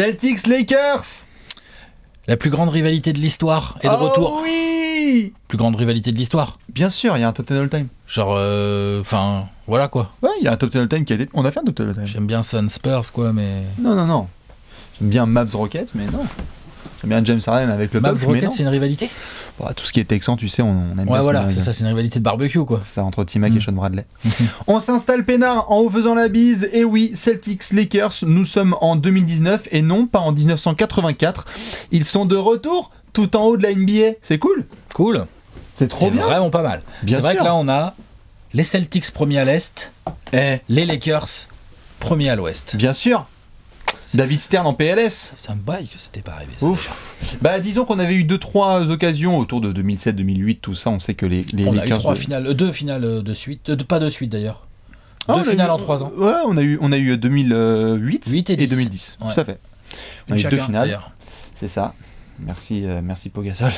Celtics Lakers. La plus grande rivalité de l'histoire est de retour. Oui. Plus grande rivalité de l'histoire. Bien sûr, il y a un top 10 all-time. Genre, enfin, voilà quoi. Ouais, il y a un top 10 all-time qui a été... On a fait un top 10 all-time. J'aime bien Sun Spurs quoi, mais... Non. J'aime bien Mavs Rockets, mais non. J'aime bien James Harden avec le Mavs Bucks, Rockets, c'est une rivalité. Bah, tout ce qui est texan, tu sais, on aime bien. Ouais, voilà, ça c'est une rivalité de barbecue quoi. Ça entre T-Mac et Sean Bradley. On s'installe peinard en haut faisant la bise. Et oui, Celtics Lakers, nous sommes en 2019 et non pas en 1984. Ils sont de retour tout en haut de la NBA. C'est cool. Cool. C'est trop bien. C'est vraiment pas mal. Bien c'est vrai sûr. que là on a les Celtics premiers à l'Est, les Lakers premiers à l'Ouest. Bien sûr. David Stern en PLS. C'est un bail que c'était pas arrivé ça. Ouf. Bah disons qu'on avait eu 2-3 occasions autour de 2007-2008, tout ça, on sait que les On Lakers... a eu 2 finales de suite, pas de suite d'ailleurs. 2 finales en 3 ans. Ouais, on a eu 2008 8 et 10. 2010, Ouais. tout à fait. On a eu Chacun, 2 finales, d'ailleurs. c'est ça. Merci Pau Gasol.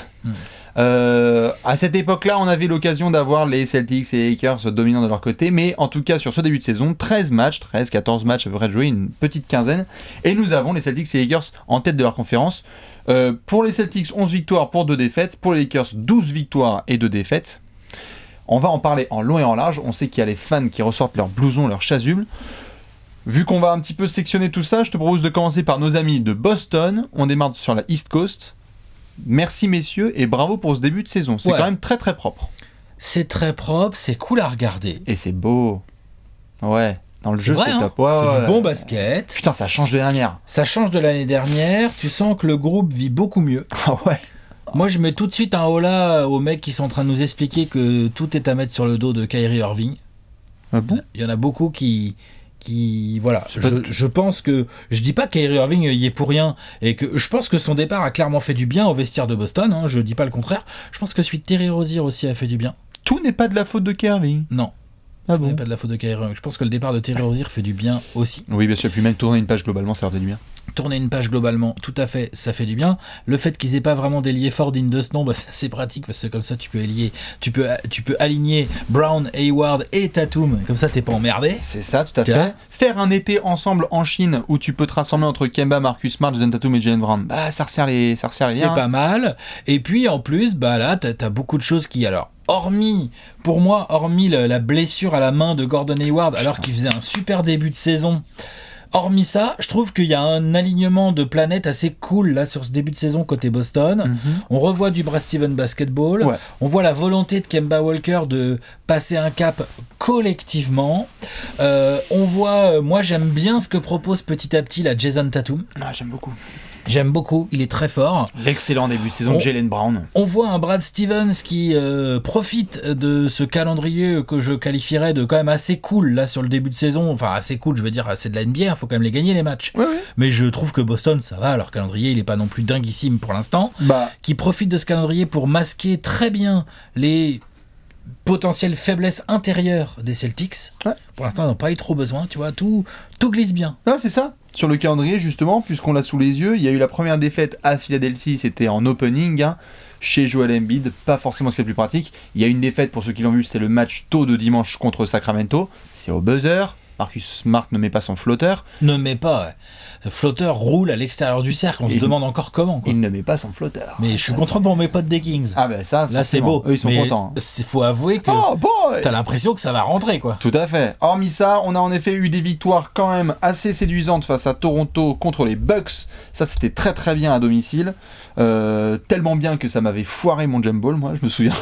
À cette époque-là, on avait l'occasion d'avoir les Celtics et les Lakers dominants de leur côté, mais en tout cas, sur ce début de saison, 14 matchs à peu près de jouer, une petite quinzaine, et nous avons les Celtics et les Lakers en tête de leur conférence. Pour les Celtics, 11 victoires pour 2 défaites, pour les Lakers, 12 victoires et 2 défaites. On va en parler en long et en large, on sait qu'il y a les fans qui ressortent leurs blousons, leurs chasubles. Vu qu'on va un petit peu sectionner tout ça, je te propose de commencer par nos amis de Boston. On démarre sur la East Coast. Merci messieurs et bravo pour ce début de saison. C'est quand même très très propre. C'est très propre, c'est cool à regarder. Et c'est beau. Ouais, dans le jeu vrai, c'est hein. top. Ouais, c'est du bon basket. Putain, ça change de dernière. Ça change de l'année dernière. Tu sens que le groupe vit beaucoup mieux. Ah ouais. Moi, je mets tout de suite un hola aux mecs qui sont en train de nous expliquer que tout est à mettre sur le dos de Kyrie Irving. Ah bon ? Il y en a beaucoup qui voilà, je pense que je dis pas que Kyrie Irving y est pour rien et que je pense que son départ a clairement fait du bien au vestiaire de Boston, hein, je dis pas le contraire. Je pense que celui de Terry Rozier aussi a fait du bien. Tout n'est pas de la faute de Kyrie. Non. Ah Ce bon ? n'est pas de la faute de Kyrie Irving. Je pense que le départ de Terry Rozier fait du bien aussi. Oui, bien sûr, puis même tourner une page globalement, ça leur fait du bien. Tourner une page globalement, tout à fait, ça fait du bien. Le fait qu'ils aient pas vraiment d'ailier fort digne de ce nom, bah, c'est assez pratique parce que comme ça tu peux aligner Brown, Hayward et Tatum. Comme ça t'es pas emmerdé. C'est ça, tout à fait. Faire un été ensemble en Chine où tu peux te rassembler entre Kemba, Marcus Smart, Jason Tatum et Jaylen Brown. Bah ça resserre les C'est liens. pas mal. Et puis en plus, bah là t'as beaucoup de choses qui hormis la blessure à la main de Gordon Hayward, alors qu'il faisait un super début de saison. Hormis ça, je trouve qu'il y a un alignement de planètes assez cool là sur ce début de saison côté Boston. On revoit du Brad Stevens basketball. Ouais. On voit la volonté de Kemba Walker de passer un cap collectivement. On voit, moi j'aime bien ce que propose petit à petit la Jason Tatum. Ah, j'aime beaucoup. J'aime beaucoup, il est très fort. L'excellent début de saison de Jaylen Brown. On voit un Brad Stevens qui profite de ce calendrier que je qualifierais de quand même assez cool là sur le début de saison. Enfin assez cool, je veux dire, c'est de la NBA, il faut quand même les gagner les matchs. Ouais. Mais je trouve que Boston, ça va, leur calendrier il est pas non plus dinguissime pour l'instant. Qui profite de ce calendrier pour masquer très bien les potentielles faiblesses intérieures des Celtics. Ouais. Pour l'instant, ils n'ont pas eu trop besoin, tu vois, tout glisse bien. Ah, c'est ça. Sur le calendrier, justement, puisqu'on l'a sous les yeux, il y a eu la première défaite à Philadelphie, c'était en opening, chez Joel Embiid, pas forcément ce qui est le plus pratique. Il y a une défaite, pour ceux qui l'ont vu, c'était le match tôt de dimanche contre Sacramento, c'est au buzzer. Marcus Smart ne met pas son flotteur. Ne met pas, ouais. Le flotteur roule à l'extérieur du cercle, on se demande encore comment. Quoi. Il ne met pas son flotteur. Mais je suis content pour mes potes des Kings. Ah ben ça, là c'est beau. Eux, ils sont contents. Il faut avouer que t'as l'impression que ça va rentrer, quoi. Tout à fait. Hormis ça, on a en effet eu des victoires quand même assez séduisantes face à Toronto contre les Bucks. Ça, c'était très très bien à domicile. Tellement bien que ça m'avait foiré mon jump ball, moi, je me souviens.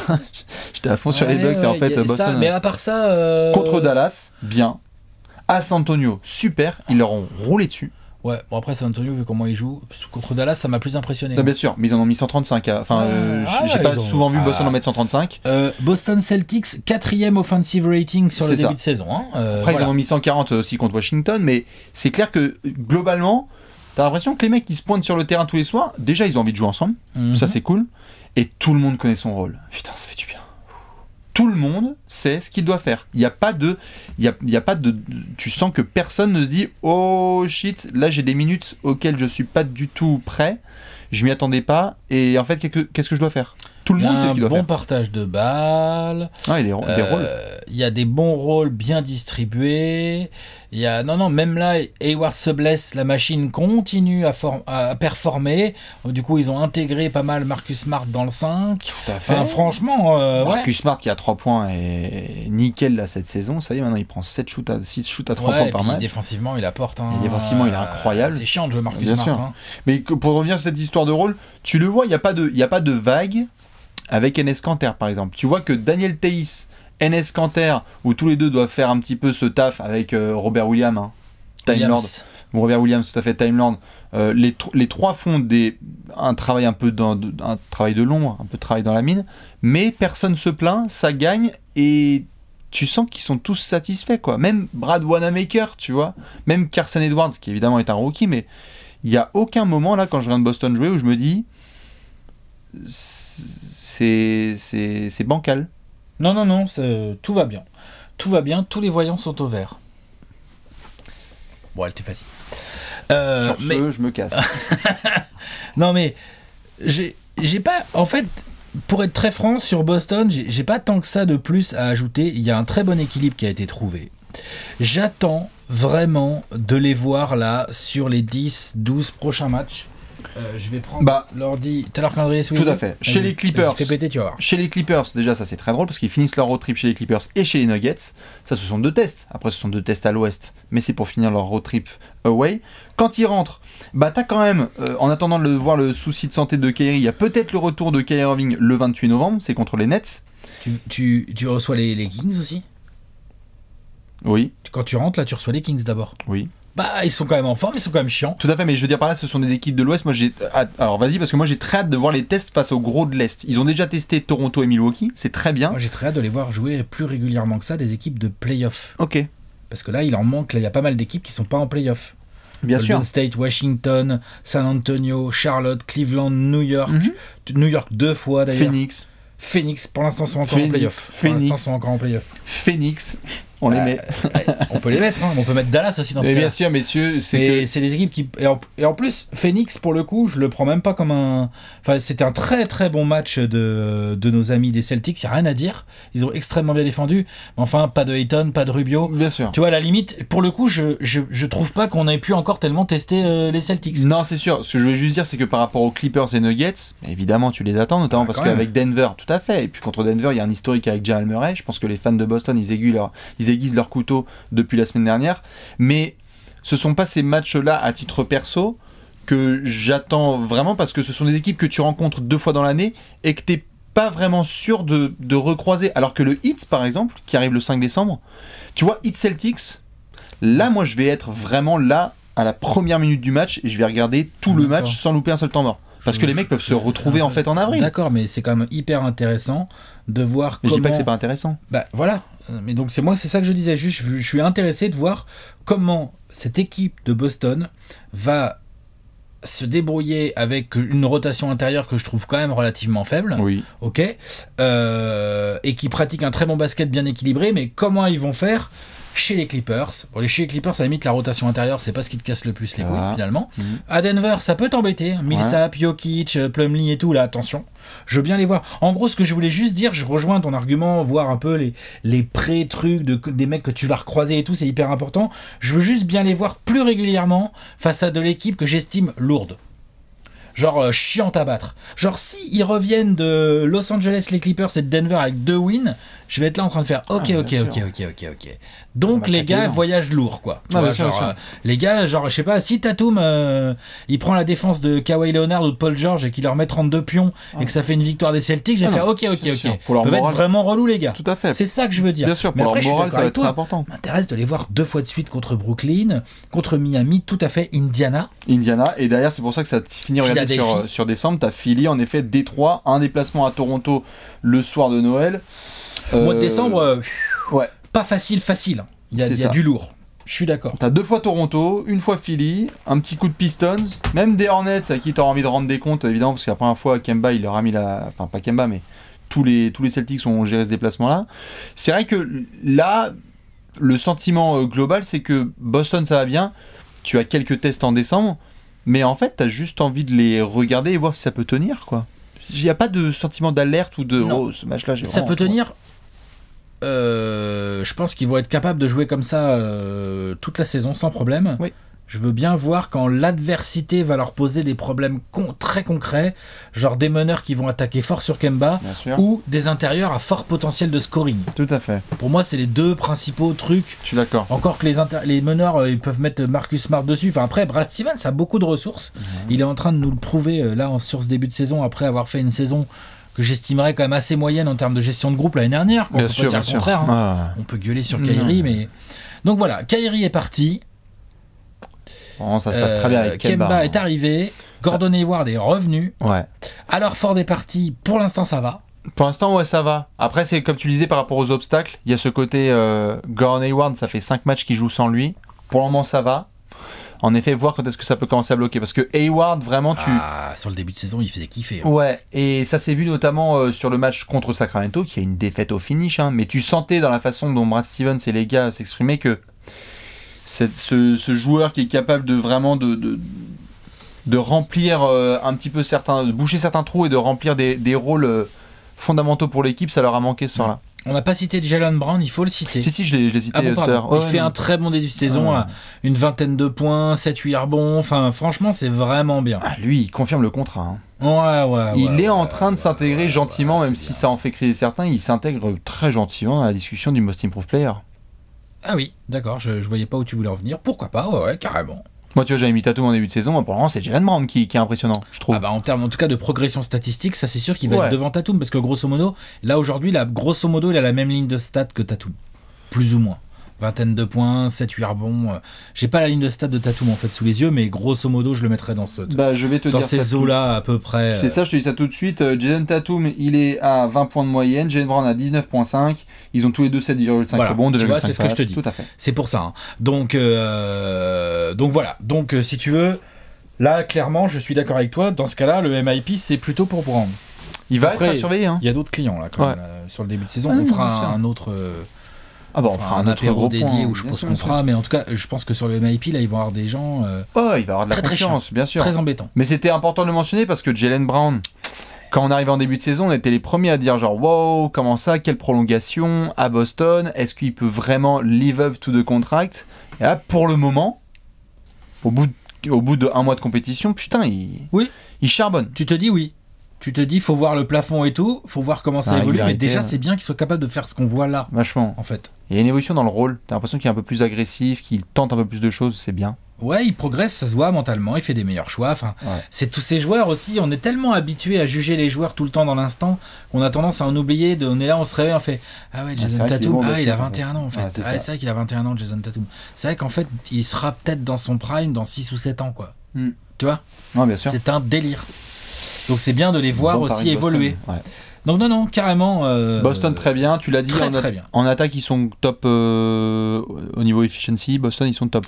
J'étais à fond sur les Bucks et en fait, Boston... Ça, mais à part ça... Contre Dallas, bien. À San Antonio, super. Ils leur ont roulé dessus. Ouais, bon après San Antonio, vu comment ils jouent, contre Dallas, ça m'a plus impressionné. Non, bien sûr, mais ils en ont mis 135. Enfin, j'ai pas souvent vu Boston en mettre 135. Boston Celtics, 4e offensive rating sur le début de saison. Après, ils en ont mis 140 aussi contre Washington, mais c'est clair que globalement, t'as l'impression que les mecs qui se pointent sur le terrain tous les soirs, déjà ils ont envie de jouer ensemble, ça c'est cool, et tout le monde connaît son rôle. Putain, ça fait du bien. Tout le monde sait ce qu'il doit faire. Il n'y a pas de... Tu sens que personne ne se dit « Oh shit, là j'ai des minutes auxquelles je suis pas du tout prêt, je m'y attendais pas, et en fait, qu'est-ce que je dois faire ?» Tout le monde sait ce qu'il doit faire. Il y a un bon partage de balles. Ah, il y a des rôles. Il y a des bons rôles bien distribués. Non, même là, Hayward se blesse, la machine continue à performer. Du coup, ils ont intégré pas mal Marcus Smart dans le 5. Tout à fait. Enfin, franchement, Marcus Smart qui a 3 points et nickel là cette saison. Ça y est, maintenant il prend 6 shoots à 3 points par match. Défensivement, il apporte. Et défensivement, il est incroyable. C'est chiant de jouer Marcus Bien Smart. sûr. Hein. Mais pour revenir sur cette histoire de rôle, tu le vois, il n'y a pas de vague avec Enes Kanter par exemple. Tu vois que Daniel Theis, Enes Kanter, où tous les deux doivent faire un petit peu ce taf avec Robert Williams, hein, Time Lord. Bon, Robert Williams, tout à fait, Time Lord. Les trois font un travail un travail de l'ombre, un peu de travail dans la mine, mais personne se plaint, ça gagne et tu sens qu'ils sont tous satisfaits, quoi. Même Brad Wanamaker, tu vois, même Carson Edwards, qui évidemment est un rookie, mais il n'y a aucun moment là quand je regarde Boston jouer où je me dis c'est bancal. Non, tout va bien. Tout va bien, tous les voyants sont au vert. Bon, elle était facile. Je me casse. Non, mais j'ai pas... En fait, pour être très franc, sur Boston, j'ai pas tant que ça de plus à ajouter. Il y a un très bon équilibre qui a été trouvé. J'attends vraiment de les voir là sur les 10-12 prochains matchs. Je vais prendre l'ordi. T'as leur calendrier sous les yeux ? Tout à fait. Chez les Clippers. Fais péter, tu vas voir. Chez les Clippers, déjà, ça c'est très drôle parce qu'ils finissent leur road trip chez les Clippers et chez les Nuggets. Ça, ce sont 2 tests. Après, ce sont 2 tests à l'ouest, mais c'est pour finir leur road trip away. Quand ils rentrent, t'as quand même, en attendant de voir le souci de santé de Kyrie, il y a peut-être le retour de Kyrie Irving le 28 novembre, c'est contre les Nets. Tu reçois les Kings aussi ? Oui. Quand tu rentres, là, tu reçois les Kings d'abord. Oui. Ils sont quand même en forme, ils sont quand même chiants. Tout à fait, mais je veux dire par là, ce sont des équipes de l'Ouest. Moi, alors vas-y, parce que moi j'ai très hâte de voir les tests face aux gros de l'Est. Ils ont déjà testé Toronto et Milwaukee, c'est très bien. Moi, j'ai très hâte de les voir jouer plus régulièrement que ça des équipes de play-off. Ok. Parce que là, il en manque. Là, il y a pas mal d'équipes qui sont pas en play-off. Bien Golden sûr. State, Washington, San Antonio, Charlotte, Cleveland, New York. New York 2 fois d'ailleurs. Phoenix, pour l'instant, sont encore en play-off. Phoenix. On les met. On peut les mettre, hein. On peut mettre Dallas aussi dans ce cas-là. Bien sûr, messieurs, c'est des équipes qui... Et en plus, Phoenix, pour le coup, je le prends même pas comme un... Enfin, c'était un très très bon match de nos amis des Celtics, il n'y a rien à dire. Ils ont extrêmement bien défendu. Mais enfin, pas de Ayton, pas de Rubio. Bien sûr. Tu vois, à la limite, pour le coup, je trouve pas qu'on ait pu encore tellement tester les Celtics. Non, c'est sûr. Ce que je voulais juste dire, c'est que par rapport aux Clippers et Nuggets, évidemment, tu les attends, notamment parce qu'avec Denver, tout à fait. Et puis contre Denver, il y a un historique avec Jamal Murray. Je pense que les fans de Boston, ils aiguisent leur couteau depuis la semaine dernière, mais ce sont pas ces matchs-là à titre perso que j'attends vraiment, parce que ce sont des équipes que tu rencontres 2 fois dans l'année et que t'es pas vraiment sûr de recroiser, alors que le Heat par exemple, qui arrive le 5 décembre, tu vois, Heat Celtics, là moi je vais être vraiment là à la première minute du match et je vais regarder tout le match sans louper un seul temps mort. Parce que les mecs peuvent se retrouver en fait en avril. D'accord, mais c'est quand même hyper intéressant de voir comment... Mais je dis pas que c'est pas intéressant. Voilà. Mais donc c'est ça que je disais. Juste, je suis intéressé de voir comment cette équipe de Boston va se débrouiller avec une rotation intérieure que je trouve quand même relativement faible. Oui. Ok. Et qui pratique un très bon basket bien équilibré. Mais comment ils vont faire chez les Clippers? Chez les Clippers, à la limite, la rotation intérieure, c'est pas ce qui te casse le plus les couilles, finalement. À Denver, ça peut t'embêter. Millsap, Jokic, Plumlee et tout, là, attention. Je veux bien les voir. En gros, ce que je voulais juste dire, je rejoins ton argument, voir un peu les pré-trucs des mecs que tu vas recroiser et tout, c'est hyper important. Je veux juste bien les voir plus régulièrement face à de l'équipe que j'estime lourde. Genre chiante à battre. Genre si ils reviennent de Los Angeles, les Clippers et de Denver avec 2 wins, je vais être là en train de faire ok. Donc les gars voyagent lourd, quoi. Tu vois, genre, les gars, genre je sais pas, si Tatum il prend la défense de Kawhi Leonard ou de Paul George et qu'il leur met 32 pions et que ça fait une victoire des Celtics, je vais faire ok. Ils peuvent être vraiment relous, les gars. Tout à fait. C'est ça que je veux dire. Bien sûr, pour leur morale, ça va être très important. M'intéresse de les voir 2 fois de suite contre Brooklyn, contre Miami, tout à fait, Indiana, et derrière c'est pour ça que ça finit sur décembre. T'as Philly, en effet, Détroit, un déplacement à Toronto le soir de Noël. Au mois de décembre, pas facile. Il y a du lourd. Je suis d'accord. T'as 2 fois Toronto, 1 fois Philly, un petit coup de Pistons, même des Hornets à qui t'auras envie de rendre des comptes, évidemment, parce que la première fois, Kemba, il leur a mis enfin, pas Kemba, mais tous les Celtics ont géré ce déplacement-là. C'est vrai que là, le sentiment global, c'est que Boston, ça va bien. Tu as quelques tests en décembre, mais en fait, t'as juste envie de les regarder et voir si ça peut tenir, quoi. Il n'y a pas de sentiment d'alerte ou de ce match-là, ça peut tenir je pense qu'ils vont être capables de jouer comme ça toute la saison sans problème. Oui. Je veux bien voir quand l'adversité va leur poser des problèmes très concrets, genre des meneurs qui vont attaquer fort sur Kemba, ou des intérieurs à fort potentiel de scoring. Tout à fait. Pour moi, c'est les deux principaux trucs. Je suis d'accord. Encore que les meneurs, ils peuvent mettre Marcus Smart dessus. Enfin, après, Brad Stevens a beaucoup de ressources. Il est en train de nous le prouver là sur ce début de saison, après avoir fait une saison que j'estimerais quand même assez moyenne en termes de gestion de groupe l'année dernière. Bien sûr, bien sûr. Contraire, hein. On peut gueuler sur Kyrie, mais... Donc voilà, Kyrie est parti. Oh, ça se passe très bien avec Kemba est arrivé, Gordon Hayward est revenu. Ouais. Alors Ford est parti, pour l'instant ça va. Pour l'instant, ouais, ça va. Après, c'est comme tu disais par rapport aux obstacles, il y a ce côté Gordon Hayward, ça fait 5 matchs qu'il joue sans lui. Pour le moment, ça va. En effet, voir quand est-ce que ça peut commencer à bloquer. Parce que Hayward, vraiment, sur le début de saison, il faisait kiffer. Hein. Ouais, et ça s'est vu notamment sur le match contre Sacramento, qui a une défaite au finish. Hein, mais tu sentais dans la façon dont Brad Stevens et les gars s'exprimaient que ce joueur qui est capable de vraiment de remplir un petit peu de boucher certains trous et de remplir des rôles fondamentaux pour l'équipe, ça leur a manqué ce soir-là. On n'a pas cité Jaylen Brown, il faut le citer. Si, je l'ai cité tout à l'heure. Il fait un très bon début de saison, une vingtaine de points, 7-8 rebonds, enfin franchement c'est vraiment bien. Ah, lui, il confirme le contrat. Hein. Ouais. Il est en train de s'intégrer gentiment, même si ça en fait crier certains, il s'intègre très gentiment dans la discussion du Most Improved Player. Ah oui, d'accord, je voyais pas où tu voulais en venir, pourquoi pas, ouais, carrément. Moi, tu vois, j'avais mis Tatum en début de saison, pour le moment, c'est Jaylen Brown qui est impressionnant, je trouve. Ah bah en termes, en tout cas, de progression statistique, ça c'est sûr qu'il va être devant Tatum, parce que grosso modo, là aujourd'hui, il a la même ligne de stats que Tatum, plus ou moins. Vingtaine de points, 7-8 rebonds. J'ai pas la ligne de stats de Tatum en fait sous les yeux, mais grosso modo, je le mettrais dans je vais te dans dire ces eaux-là à peu près. C'est ça, je te dis ça tout de suite. Jason Tatum, il est à 20 points de moyenne, Jaylen Brown à 19.5. Ils ont tous les deux 7,5 rebonds, 2,5 passes. C'est ce que je te dis. Tout à fait. C'est pour ça. Hein. Donc voilà. Donc si tu veux, là clairement, je suis d'accord avec toi. Dans ce cas-là, le MIP c'est plutôt pour Brown. Il va être à surveiller. Hein. Il y a d'autres clients là quand même, sur le début de saison. On fera un autre. on fera un autre gros dédié point, où je pense qu'on fera, mais en tout cas, je pense que sur le MIP, là, ils vont avoir des gens. Il va y avoir de la concurrence, bien sûr. Très embêtant. Mais c'était important de le mentionner parce que Jaylen Brown, quand on arrivait en début de saison, on était les premiers à dire genre wow, comment ça, quelle prolongation à Boston, est-ce qu'il peut vraiment live up to the contract? Et là, pour le moment, au bout de 1 mois de compétition, putain, il charbonne. Tu te dis oui. Tu te dis, faut voir le plafond et tout, faut voir comment ça évolue, mais déjà c'est bien qu'il soit capable de faire ce qu'on voit là. Vachement. En fait. Il y a une évolution dans le rôle, t'as l'impression qu'il est un peu plus agressif, qu'il tente un peu plus de choses, c'est bien. Ouais, il progresse, ça se voit mentalement, il fait des meilleurs choix. Enfin, c'est tous ces joueurs aussi, on est tellement habitué à juger les joueurs tout le temps dans l'instant qu'on a tendance à en oublier. On est là, on se réveille, on fait ah ouais, Jason Tatum, il a 21 ans en fait. C'est vrai qu'il a 21 ans, Jason Tatum. C'est vrai qu'en fait, il sera peut-être dans son prime dans 6 ou 7 ans, quoi. Tu vois? Ouais, bien sûr. C'est un délire. Donc c'est bien de les voir aussi évoluer. Donc non, carrément. Boston très bien, tu l'as dit. Très bien. En attaque, ils sont top au niveau efficiency. Boston, ils sont top.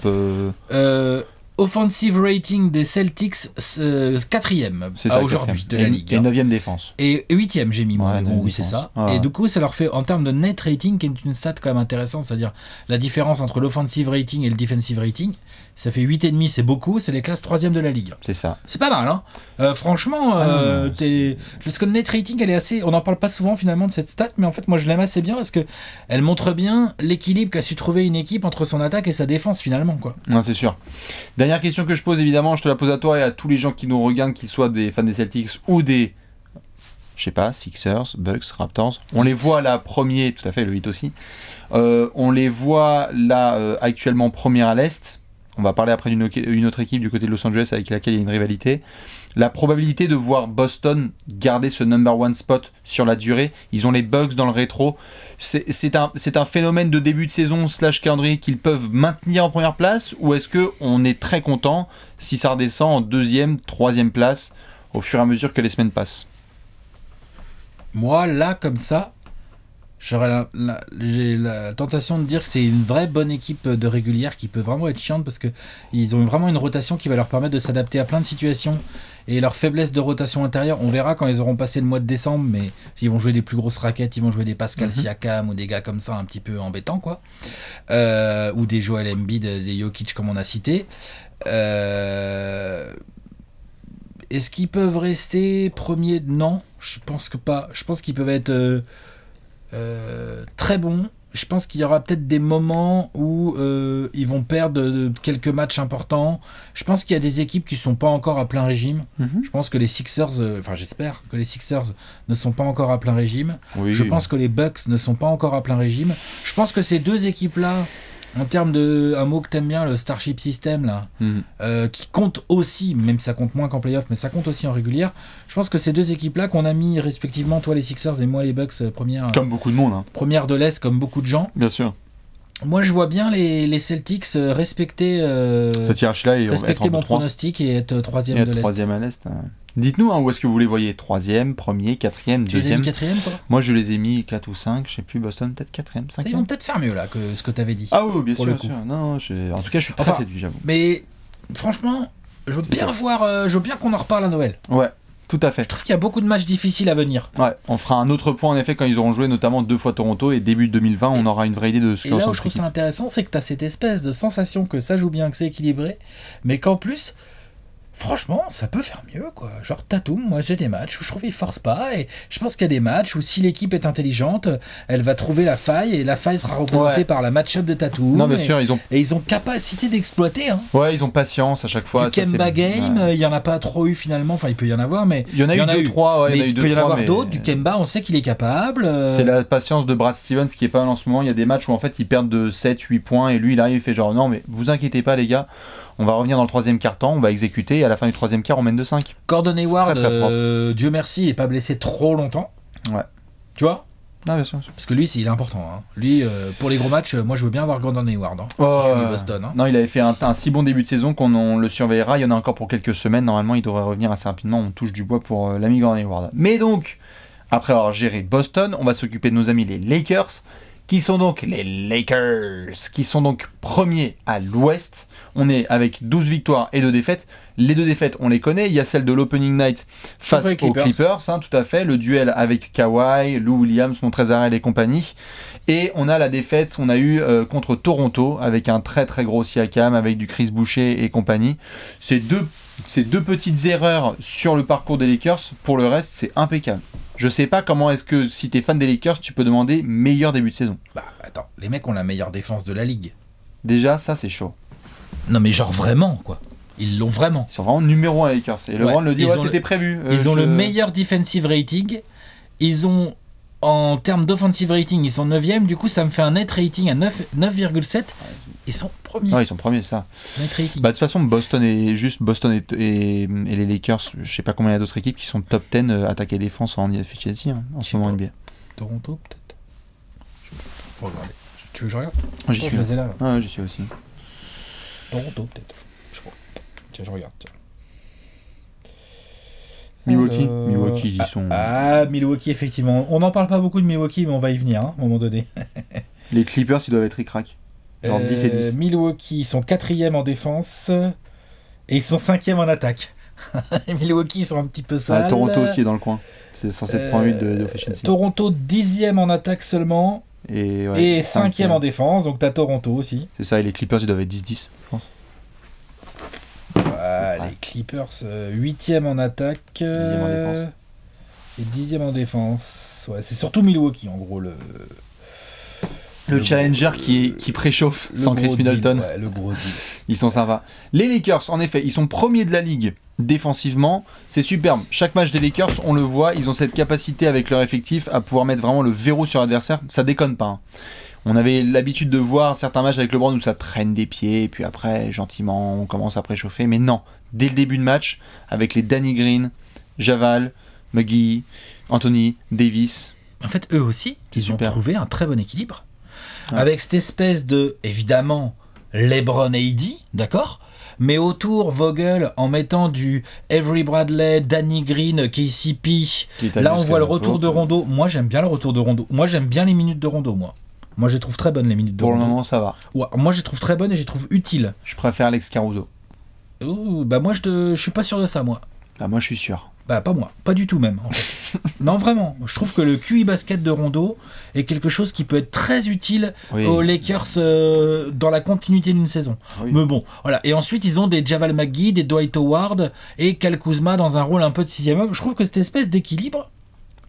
Offensive rating des Celtics 4e aujourd'hui de la ligue. Et 9e défense. Et 8e, j'ai mis moi. Ouais, oui, c'est ça. Et du coup, ça leur fait, en termes de net rating, qui est une stat quand même intéressante, c'est-à-dire la différence entre l'offensive rating et le defensive rating, ça fait 8,5, c'est beaucoup, c'est les classes 3e de la ligue. C'est ça. C'est pas mal, hein. Franchement, parce que le net rating, elle est assez. On n'en parle pas souvent finalement de cette stat, mais en fait, moi je l'aime assez bien parce que elle montre bien l'équilibre qu'a su trouver une équipe entre son attaque et sa défense finalement, quoi. Non, c'est sûr. Dernière question que je pose, évidemment, je te la pose à toi et à tous les gens qui nous regardent, qu'ils soient des fans des Celtics ou des, je sais pas, Sixers, Bucks, Raptors. On les voit là premier, tout à fait, le 8 aussi. On les voit là actuellement premier à l'Est. On va parler après d'une autre équipe du côté de Los Angeles avec laquelle il y a une rivalité. La probabilité de voir Boston garder ce number one spot sur la durée, ils ont les Bucks dans le rétro. C'est un phénomène de début de saison / calendrier qu'ils peuvent maintenir en première place, ou est-ce qu'on est très content si ça redescend en 2e, 3e place au fur et à mesure que les semaines passent? Moi, là, comme ça, j'ai la tentation de dire que c'est une vraie bonne équipe de régulière qui peut vraiment être chiante parce qu'ils ont vraiment une rotation qui va leur permettre de s'adapter à plein de situations. Et leur faiblesse de rotation intérieure, on verra quand ils auront passé le mois de décembre, mais ils vont jouer des plus grosses raquettes, ils vont jouer des Pascal Siakam ou des gars comme ça un petit peu embêtants, quoi. Ou des Joel Embiid, des Jokic comme on a cité. Est-ce qu'ils peuvent rester premiers? Non, je pense que pas. Je pense qu'ils peuvent être très bon. Je pense qu'il y aura peut-être des moments où ils vont perdre quelques matchs importants. Je pense qu'il y a des équipes qui ne sont pas encore à plein régime. Je pense que les Sixers, j'espère que les Sixers ne sont pas encore à plein régime. Oui. Je pense que les Bucks ne sont pas encore à plein régime. Je pense que ces deux équipes-là, en termes de un mot que t'aimes bien, le Starship System là, qui compte aussi, même si ça compte moins qu'en playoff, mais ça compte aussi en régulière. Je pense que ces deux équipes-là qu'on a mis respectivement, toi les Sixers et moi les Bucks, première. Comme beaucoup de monde. Hein. Première de l'Est, comme beaucoup de gens. Bien sûr. Moi, je vois bien les Celtics respecter, cette hiérarchie-là et respecter mon pronostic et être troisième de l'Est. Troisième à l'Est. Dites-nous où est-ce que vous les voyez. Troisième, premier, quatrième, deuxième. Tu les as mis quatrième, toi ? Moi, je les ai mis 4 ou 5. Je sais plus. Boston, peut-être quatrième, Ils cinquième. vont peut-être faire mieux là que ce que tu avais dit. Ah oui, bien pour sûr, le coup. bien sûr. Non, en tout cas, je suis très séduit, j'avoue. Mais franchement, je veux bien voir, je veux bien qu'on en reparle à Noël. Ouais. Tout à fait. Je trouve qu'il y a beaucoup de matchs difficiles à venir. Ouais, on fera un autre point en effet quand ils auront joué notamment 2 fois Toronto et début 2020, on aura une vraie idée de ce Et que là où je trouve ça intéressant, c'est que tu as cette espèce de sensation que ça joue bien, que c'est équilibré, mais qu'en plus, franchement, ça peut faire mieux, quoi. Genre Tatum, moi j'ai des matchs où je trouve qu'il force pas, et je pense qu'il y a des matchs où si l'équipe est intelligente, elle va trouver la faille, et la faille sera représentée par la match-up de Tatum. Non, bien sûr, ils ont capacité d'exploiter. Hein. Ouais, ils ont patience à chaque fois. Du Kemba game, il y en a pas trop eu finalement, enfin il peut y en avoir, mais il y en a eu 2-3, mais il peut y en avoir d'autres. Du Kemba, on sait qu'il est capable. C'est la patience de Brad Stevens qui est pas mal en ce moment. Il y a des matchs où en fait ils perdent de 7-8 points et lui il arrive, il fait genre non mais vous inquiétez pas les gars. On va revenir dans le troisième quart-temps, on va exécuter et à la fin du troisième quart on mène de 5. Gordon Hayward, Dieu merci, il n'est pas blessé trop longtemps. Ouais. Tu vois ? Non, bien sûr. Parce que lui, il est important. Hein. Lui, pour les gros matchs, moi je veux bien avoir Gordon Hayward. Hein, si je suis Boston. Hein. Non, il avait fait un si bon début de saison qu'on le surveillera. Il y en a encore pour quelques semaines. Normalement, il devrait revenir assez rapidement. On touche du bois pour l'ami Gordon Hayward. Mais donc, après avoir géré Boston, on va s'occuper de nos amis les Lakers. Qui sont donc les Lakers, qui sont donc premiers à l'ouest. On est avec 12 victoires et 2 défaites. Les 2 défaites, on les connaît. Il y a celle de l'opening night face aux Clippers, hein, tout à fait. Le duel avec Kawhi, Lou Williams, Montrezl et compagnie. Et on a la défaite qu'on a eue contre Toronto avec un très très gros Siakam, avec du Chris Boucher et compagnie. Ces deux petites erreurs sur le parcours des Lakers. Pour le reste, c'est impeccable. Je sais pas comment est-ce que, si t'es fan des Lakers, tu peux demander meilleur début de saison. Bah attends, les mecs ont la meilleure défense de la ligue. Déjà, ça c'est chaud. Non mais genre vraiment, quoi. Ils l'ont vraiment. Ils sont vraiment numéro 1 les Lakers. Et LeBron le dit, c'était prévu. Ils ont le meilleur defensive rating. Ils ont, en termes d'offensive rating, ils sont 9e. Du coup, ça me fait un net rating à 9,7. Ils sont premiers. Ouais, ils sont premiers, ça. Net rating. Bah, de toute façon, Boston et les Lakers, je sais pas combien il y a d'autres équipes qui sont top 10 attaque et défense en efficiency en ce moment NBA. Toronto, peut-être. Faut regarder. Tu veux que je regarde? J'y suis là. Ouais, j'y suis aussi. Toronto, peut-être. Je crois. Tiens, je regarde. Tiens. Milwaukee, ils y sont. Ah, Milwaukee, effectivement. On n'en parle pas beaucoup de Milwaukee, mais on va y venir, hein, à un moment donné. Les Clippers, ils doivent être ric-rac. Genre 10 et 10. Milwaukee, ils sont 4e en défense et ils sont 5e en attaque. Milwaukee, ils sont un petit peu sales. Toronto aussi est dans le coin. C'est 107.8 d'efficiency. Toronto, 10e en attaque seulement et 5e en défense. Donc, t'as Toronto aussi. C'est ça, et les Clippers, ils doivent être 10-10, je pense. Les Clippers, 8e en attaque. 10e en défense. Et 10e en défense. Ouais, c'est surtout Milwaukee, en gros, le challenger qui préchauffe sans Chris Middleton. Ouais, le gros deal. Ils sont sympas. Les Lakers, en effet, ils sont premiers de la ligue défensivement. C'est superbe. Chaque match des Lakers, on le voit, ils ont cette capacité avec leur effectif à pouvoir mettre vraiment le verrou sur l'adversaire. Ça déconne pas. Hein. On avait l'habitude de voir certains matchs avec LeBron où ça traîne des pieds, et puis après, gentiment, on commence à préchauffer. Mais non, dès le début de match, avec les Danny Green, Javal, McGee, Anthony, Davis. En fait, eux aussi, ils ont trouvé un très bon équilibre. Ouais. Avec cette espèce de, évidemment, LeBron AD, d'accord ? Mais autour, Vogel, en mettant du Avery Bradley, Danny Green, KCP. Là, on voit le retour de Rondo. Moi, j'aime bien le retour de Rondo. Moi, j'aime bien les minutes de Rondo, moi. Moi, je les trouve très bonnes, les minutes de Rondo. Pour le moment, ça va. Ouais, moi, je les trouve très bonnes et je les trouve utiles. Je préfère Alex Caruso. Bah, moi, je suis pas sûr de ça, moi. Bah, moi, je suis sûr. Bah, pas moi. Pas du tout, même, en fait. Non, vraiment. Je trouve que le QI basket de Rondo est quelque chose qui peut être très utile aux Lakers dans la continuité d'une saison. Oui. Mais bon, voilà. Et ensuite, ils ont des Javal McGee, des Dwight Howard et Kyle Kuzma dans un rôle un peu de 6e homme. Je trouve que cette espèce d'équilibre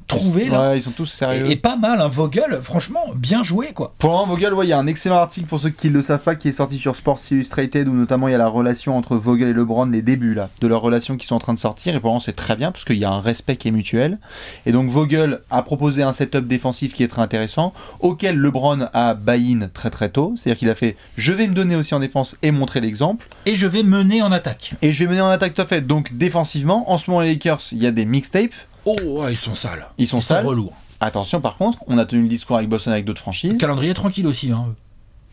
trouvés là. Ouais, ils sont tous sérieux. Et pas mal, hein, Vogel, franchement, bien joué quoi. Pour le moment, Vogel, ouais, il y a un excellent article pour ceux qui ne le savent pas qui est sorti sur Sports Illustrated où notamment il y a la relation entre Vogel et LeBron, les débuts là, de leur relation qui sont en train de sortir. Et pour le moment, c'est très bien parce qu'il y a un respect qui est mutuel. Et donc Vogel a proposé un setup défensif qui est très intéressant, auquel LeBron a buy-in très très tôt. C'est-à-dire qu'il a fait je vais me donner aussi en défense et montrer l'exemple. Et je vais mener en attaque. Et je vais mener en attaque tout à fait. Donc défensivement, en ce moment les Lakers, il y a des mixtapes. Oh, ouais, ils sont sales. Ils sont relous. Hein. Attention par contre, on a tenu le discours avec Boston avec d'autres franchises. Le calendrier tranquille aussi. Hein.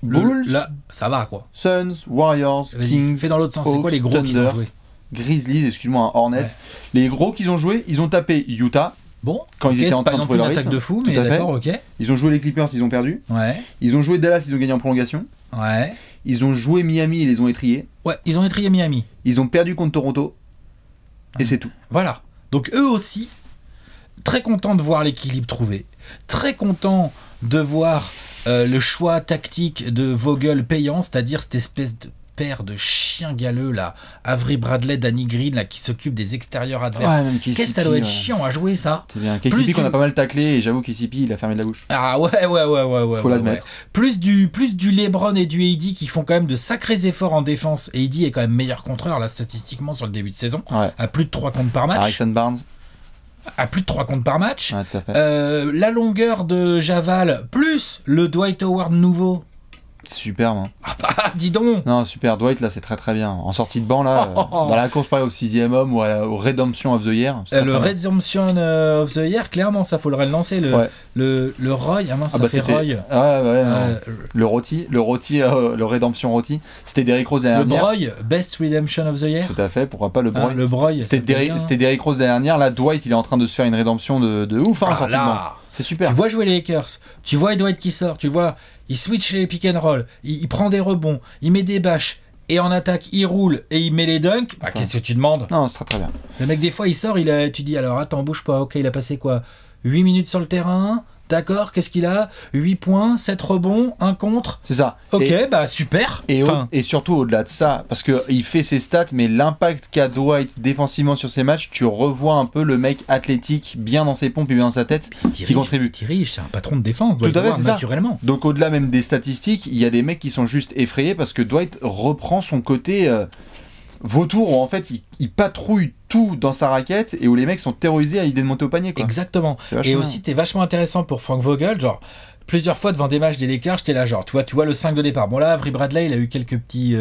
Bulls, là, ça va quoi. Suns, Warriors, Kings. Fais dans l'autre sens, c'est quoi les gros Thunder, qu'ils ont joué? Grizzlies, excuse-moi, Hornets. Ouais. Les gros qu'ils ont joué, ils ont tapé Utah. Bon, quand ils étaient en train de jouer leur attaque de fou, mais d'accord, ok. Ils ont joué les Clippers, ils ont perdu. Ouais. Ils ont joué Dallas, ils ont gagné en prolongation. Ouais. Ils ont joué Miami, ils les ont étriés. Ouais, ils ont étrié Miami. Ils ont perdu contre Toronto. Et c'est tout. Voilà. Donc eux aussi, très contents de voir l'équilibre trouvé. Très contents de voir le choix tactique de Vogel payant, c'est-à-dire cette espèce de paire de chiens galeux là, Avery Bradley, Danny Green là, qui s'occupe des extérieurs adverses. Ouais, qu'est-ce que ça doit être chiant à jouer ça. C'est bien. KCP qu'on a pas mal taclé et j'avoue KCP il a fermé de la bouche. Ah ouais. Faut l'admettre. Plus du LeBron et du AD qui font quand même de sacrés efforts en défense. Et AD est quand même meilleur contreur là statistiquement sur le début de saison, à plus de 3 comptes par match. Harrison Barnes. À plus de 3 comptes par match. Ouais, tout à fait. La longueur de Javal plus le Dwight Howard nouveau. Super, hein. Ah bah, dis donc. Non, super, Dwight, là, c'est très très bien. En sortie de banc, là, dans la course, pareil, au 6e homme ou au Redemption of the Year. Le Redemption of the Year, clairement, ça, faut le relancer. Le Roy, ah mince, ça fait Roy. Le Roti, le Redemption Roti. C'était Derrick Rose l'année dernière. Le Broy, Best Redemption of the Year. Tout à fait, pourquoi pas le Broy. Le Broy. C'était Derrick Rose l'année dernière. Là, Dwight, il est en train de se faire une rédemption de ouf, en sortie de banc. C'est super. Tu vois jouer les Lakers, tu vois Dwight qui sort, tu vois, il switch les pick and roll, il prend des rebonds, il met des bâches, et en attaque, il roule et il met les dunks. Bah, qu'est-ce que tu demandes? Non, c'est très très bien. Le mec, des fois, il sort, tu dis, alors attends, bouge pas, ok, il a passé quoi? 8 minutes sur le terrain. D'accord, qu'est-ce qu'il a? 8 points, 7 rebonds, 1 contre. C'est ça. Ok, bah super. Et surtout au-delà de ça, parce qu'il fait ses stats, mais l'impact qu'a Dwight défensivement sur ses matchs, tu revois un peu le mec athlétique, bien dans ses pompes et bien dans sa tête, qui contribue. Il dirige, c'est un patron de défense, Dwight Howard, c'est naturellement. Ça. Donc au-delà même des statistiques, il y a des mecs qui sont juste effrayés parce que Dwight reprend son côté... vautour où en fait il patrouille tout dans sa raquette et où les mecs sont terrorisés à l'idée de monter au panier quoi. Exactement. Et aussi t'es vachement intéressant pour Frank Vogel, genre plusieurs fois devant des matchs des Lakers j'étais là genre tu vois le 5 de départ, bon là Avery Bradley il a eu quelques petits